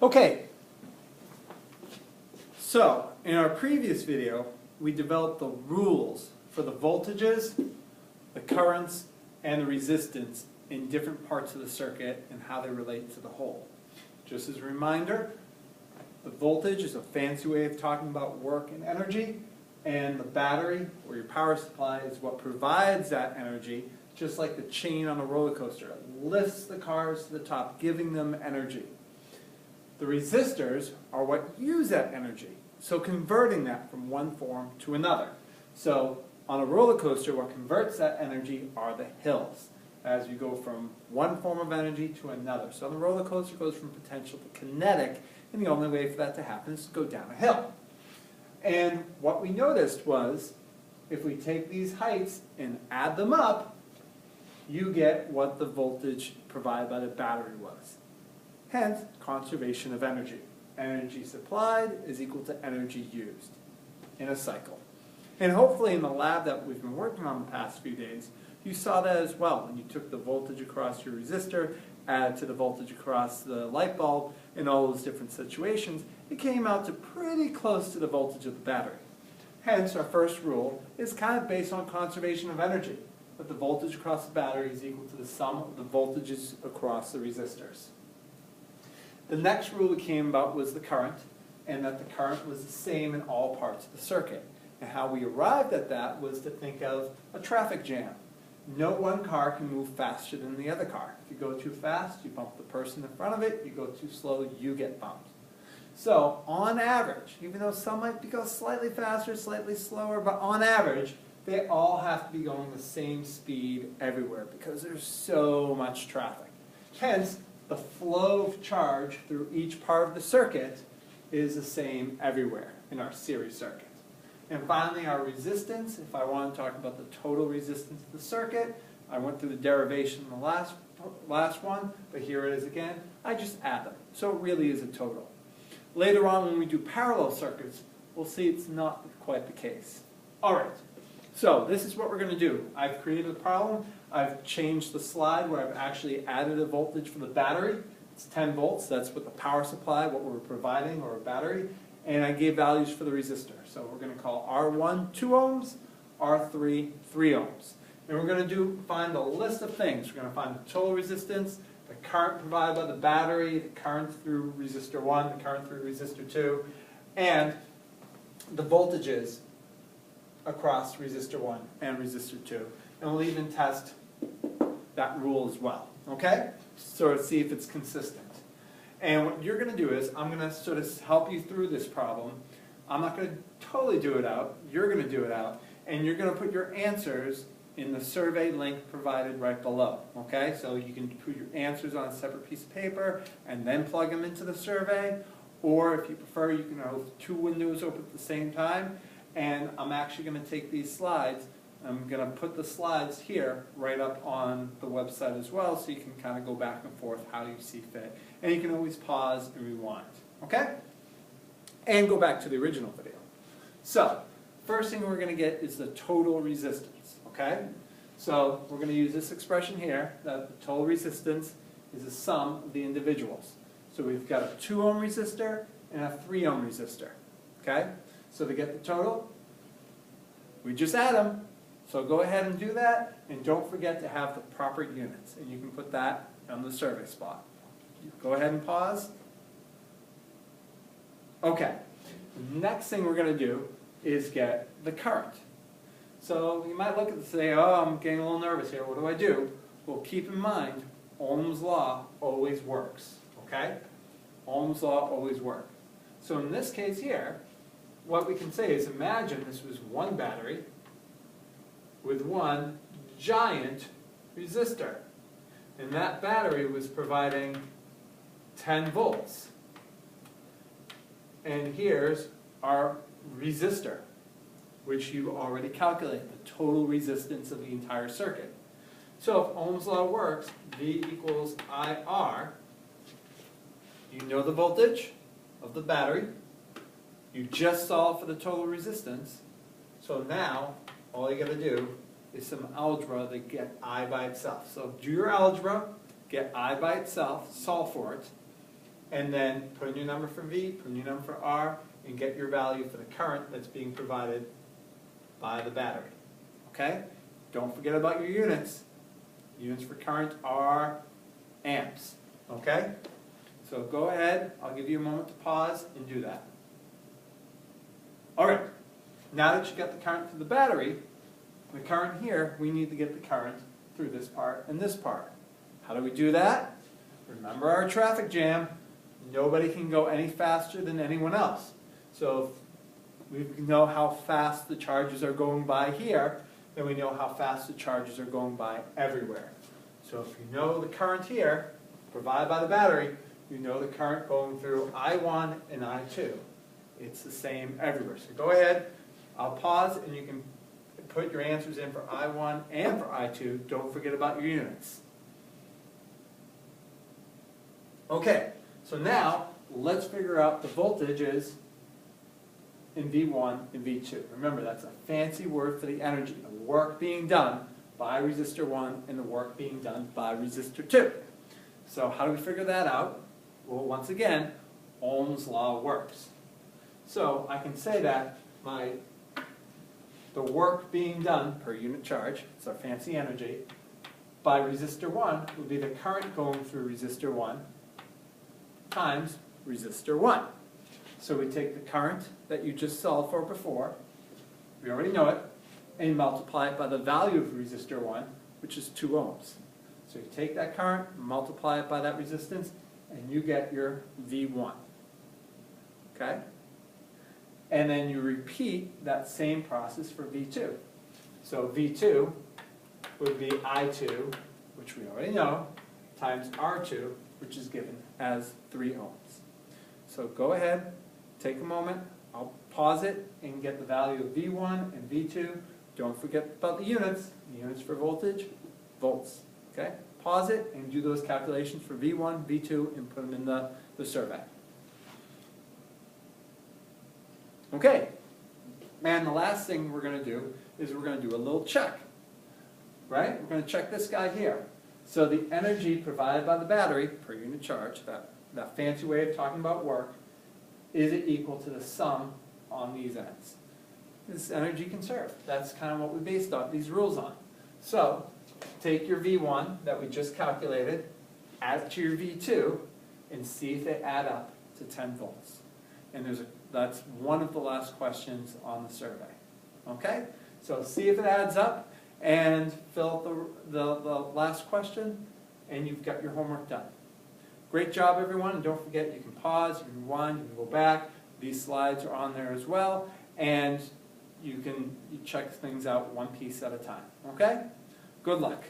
Okay, so in our previous video, we developed the rules for the voltages, the currents, and the resistance in different parts of the circuit and how they relate to the whole. Just as a reminder, the voltage is a fancy way of talking about work and energy, and the battery, or your power supply, is what provides that energy, just like the chain on a roller coaster. It lifts the cars to the top, giving them energy. The resistors are what use that energy, so converting that from one form to another. So on a roller coaster, what converts that energy are the hills, as you go from one form of energy to another. So the roller coaster goes from potential to kinetic, and the only way for that to happen is to go down a hill. And what we noticed was, if we take these heights and add them up, you get what the voltage provided by the battery was. Hence, conservation of energy. Energy supplied is equal to energy used in a cycle. And hopefully in the lab that we've been working on the past few days, you saw that as well when you took the voltage across your resistor, added to the voltage across the light bulb, in all those different situations, it came out to pretty close to the voltage of the battery. Hence, our first rule is kind of based on conservation of energy, that the voltage across the battery is equal to the sum of the voltages across the resistors. The next rule we came about was the current, and that the current was the same in all parts of the circuit. And how we arrived at that was to think of a traffic jam. No one car can move faster than the other car. If you go too fast, you bump the person in front of it. You go too slow, you get bumped. So on average, even though some might go slightly faster, slightly slower, but on average, they all have to be going the same speed everywhere because there's so much traffic. Hence, the flow of charge through each part of the circuit is the same everywhere in our series circuit. And finally, our resistance, if I want to talk about the total resistance of the circuit, I went through the derivation in the last one, but here it is again. I just add them. So it really is a total. Later on, when we do parallel circuits, we'll see it's not quite the case. All right, so this is what we're going to do. I've created a problem. I've changed the slide where I've actually added a voltage for the battery. It's 10 volts. That's what the power supply, what we're providing, or a battery. And I gave values for the resistor. So we're going to call R1 2 ohms, R3 3 ohms. And we're going to find a list of things. We're going to find the total resistance, the current provided by the battery, the current through resistor 1, the current through resistor 2, and the voltages across resistor 1 and resistor 2. And we'll even test that rule as well. Okay? So to see if it's consistent. And what you're going to do is, I'm going to sort of help you through this problem. I'm not going to totally do it out. You're going to do it out. And you're going to put your answers in the survey link provided right below. Okay? So you can put your answers on a separate piece of paper and then plug them into the survey. Or if you prefer, you can have two windows open at the same time. And I'm actually going to take these slides. I'm going to put the slides here right up on the website as well, so you can kind of go back and forth how you see fit. And you can always pause and rewind. Okay? And go back to the original video. So, first thing we're going to get is the total resistance. Okay? So, we're going to use this expression here, that the total resistance is the sum of the individuals. So we've got a 2 ohm resistor and a 3 ohm resistor. Okay? So to get the total, we just add them. So go ahead and do that, and don't forget to have the proper units. And you can put that on the survey spot. Go ahead and pause. Okay. The next thing we're going to do is get the current. So you might look at this and say, oh, I'm getting a little nervous here. What do I do? Well, keep in mind, Ohm's law always works. Okay? Ohm's law always works. So in this case here, what we can say is, imagine this was one battery with one giant resistor. And that battery was providing 10 volts. And here's our resistor, which you already calculated, the total resistance of the entire circuit. So if Ohm's law works, V equals IR, you know the voltage of the battery, you just solved for the total resistance, so now all you got to do is some algebra to get I by itself. So do your algebra, get I by itself, solve for it, and then put in your number for V, put in your number for R, and get your value for the current that's being provided by the battery. Okay? Don't forget about your units. Units for current are amps. Okay? So go ahead, I'll give you a moment to pause and do that. Alright, now that you got the current for the battery, the current here, we need to get the current through this part and this part. How do we do that? Remember our traffic jam. Nobody can go any faster than anyone else. So if we know how fast the charges are going by here, then we know how fast the charges are going by everywhere. So if you know the current here, provided by the battery, you know the current going through I1 and I2. It's the same everywhere. So go ahead, I'll pause, and you can put your answers in for I1 and for I2. Don't forget about your units. Okay, so now let's figure out the voltages in V1 and V2. Remember, that's a fancy word for the energy, the work being done by resistor 1 and the work being done by resistor 2. So how do we figure that out? Well, once again, Ohm's law works. So I can say that the work being done per unit charge, it's our fancy energy, by resistor 1 would be the current going through resistor 1 times resistor 1. So we take the current that you just solved for before, we already know it, and multiply it by the value of resistor 1, which is 2 ohms. So you take that current, multiply it by that resistance, and you get your V1. Okay? And then you repeat that same process for V2. So V2 would be I2, which we already know, times R2, which is given as 3 ohms. So go ahead, take a moment, I'll pause it and get the value of V1 and V2. Don't forget about the units for voltage, volts. Okay? Pause it and do those calculations for V1, V2, and put them in the survey. Okay, and the last thing we're going to do is we're going to do a little check. Right? We're going to check this guy here. So the energy provided by the battery per unit charge, that fancy way of talking about work, is it equal to the sum on these ends? This energy conserved. That's kind of what we based these rules on. So take your V1 that we just calculated, add it to your V2, and see if they add up to 10 volts. And that's one of the last questions on the survey. Okay? So see if it adds up and fill out the last question, and you've got your homework done. Great job, everyone, and don't forget you can pause, you can rewind, you can go back. These slides are on there as well, and you check things out one piece at a time. Okay? Good luck.